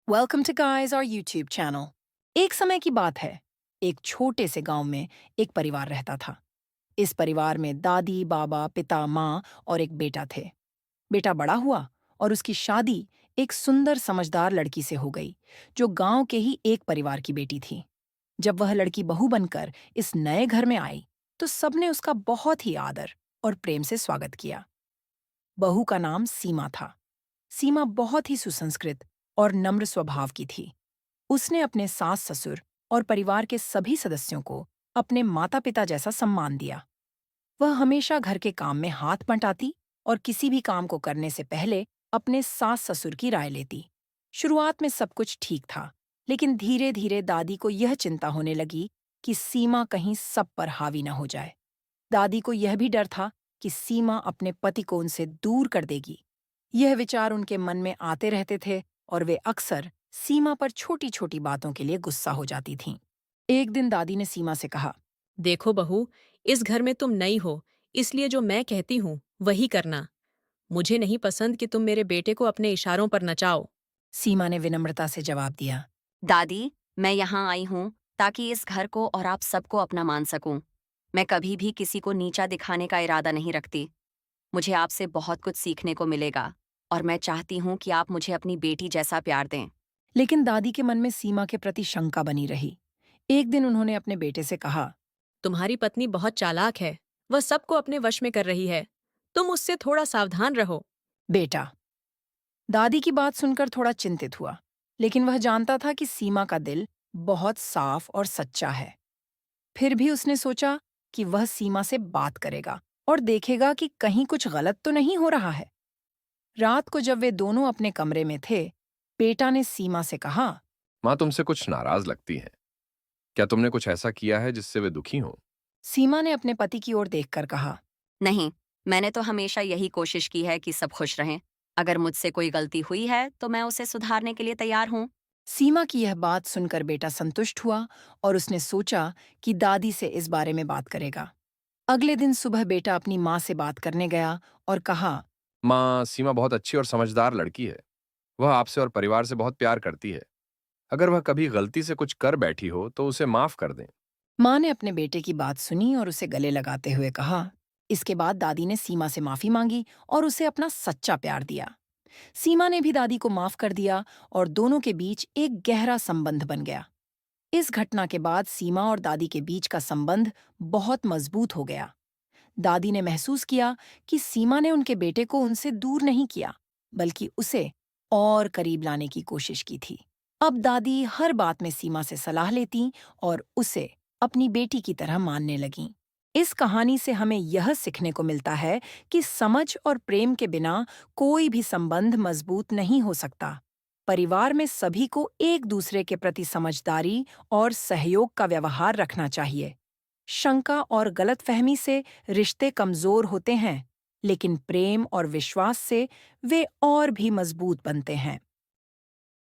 Welcome to guys our YouTube channel. एक समय की बात है। एक छोटे से गांव में एक परिवार रहता था। इस परिवार में दादी, बाबा, पिता, माँ और एक बेटा थे। बेटा बड़ा हुआ और उसकी शादी एक सुंदर समझदार लड़की से हो गई, जो गांव के ही एक परिवार की बेटी थी। जब वह लड़की बहू बनकर इस नए घर में आई, तो सबने उसका बहुत ही आदर और प्रेम से स्वागत किया। बहू का नाम सीमा था। सीमा बहुत ही सुसंस्कृत और नम्र स्वभाव की थी। उसने अपने सास ससुर और परिवार के सभी सदस्यों को अपने माता पिता जैसा सम्मान दिया। वह हमेशा घर के काम में हाथ बंटाती और किसी भी काम को करने से पहले अपने सास ससुर की राय लेती। शुरुआत में सब कुछ ठीक था, लेकिन धीरे धीरे दादी को यह चिंता होने लगी कि सीमा कहीं सब पर हावी न हो जाए। दादी को यह भी डर था कि सीमा अपने पति को उनसे दूर कर देगी। यह विचार उनके मन में आते रहते थे और वे अक्सर सीमा पर छोटी छोटी बातों के लिए गुस्सा हो जाती थीं। एक दिन दादी ने सीमा से कहा। देखो बहू, इस घर में तुम नई हो, इसलिए जो मैं कहती हूँ वही करना। मुझे नहीं पसंद कि तुम मेरे बेटे को अपने इशारों पर नचाओ। सीमा ने विनम्रता से जवाब दिया। दादी, मैं यहाँ आई हूँ ताकि इस घर को और आप सबको अपना मान सकूं। मैं कभी भी किसी को नीचा दिखाने का इरादा नहीं रखती। मुझे आपसे बहुत कुछ सीखने को मिलेगा और मैं चाहती हूँ कि आप मुझे अपनी बेटी जैसा प्यार दें। लेकिन दादी के मन में सीमा के प्रति शंका बनी रही। एक दिन उन्होंने अपने बेटे से कहा। तुम्हारी पत्नी बहुत चालाक है, वह सबको अपने वश में कर रही है। तुम उससे थोड़ा सावधान रहो। बेटा। दादी की बात सुनकर थोड़ा चिंतित हुआ, लेकिन वह जानता था कि सीमा का दिल बहुत साफ और सच्चा है। फिर भी उसने सोचा कि वह सीमा से बात करेगा और देखेगा कि कहीं कुछ गलत तो नहीं हो रहा है। रात को जब वे दोनों अपने कमरे में थे, बेटा ने सीमा से कहा। माँ तुमसे कुछ नाराज लगती हैं। क्या तुमने कुछ ऐसा किया है जिससे वे दुखी हों? सीमा ने अपने पति की ओर देखकर कहा। नहीं, मैंने तो हमेशा यही कोशिश की है कि सब खुश रहें। अगर मुझसे कोई गलती हुई है तो मैं उसे सुधारने के लिए तैयार हूँ। सीमा की यह बात सुनकर बेटा संतुष्ट हुआ और उसने सोचा कि दादी से इस बारे में बात करेगा। अगले दिन सुबह बेटा अपनी माँ से बात करने गया और कहा। माँ, सीमा बहुत अच्छी और समझदार लड़की है। वह आपसे और परिवार से बहुत प्यार करती है। अगर वह कभी गलती से कुछ कर बैठी हो तो उसे माफ कर दें। माँ ने अपने बेटे की बात सुनी और उसे गले लगाते हुए कहा। इसके बाद दादी ने सीमा से माफी मांगी और उसे अपना सच्चा प्यार दिया। सीमा ने भी दादी को माफ कर दिया और दोनों के बीच एक गहरा संबंध बन गया। इस घटना के बाद सीमा और दादी के बीच का संबंध बहुत मजबूत हो गया। दादी ने महसूस किया कि सीमा ने उनके बेटे को उनसे दूर नहीं किया, बल्कि उसे और करीब लाने की कोशिश की थी। अब दादी हर बात में सीमा से सलाह लेती और उसे अपनी बेटी की तरह मानने लगीं। इस कहानी से हमें यह सीखने को मिलता है कि समझ और प्रेम के बिना कोई भी संबंध मजबूत नहीं हो सकता। परिवार में सभी को एक दूसरे के प्रति समझदारी और सहयोग का व्यवहार रखना चाहिए। शंका और गलतफहमी से रिश्ते कमजोर होते हैं, लेकिन प्रेम और विश्वास से वे और भी मजबूत बनते हैं।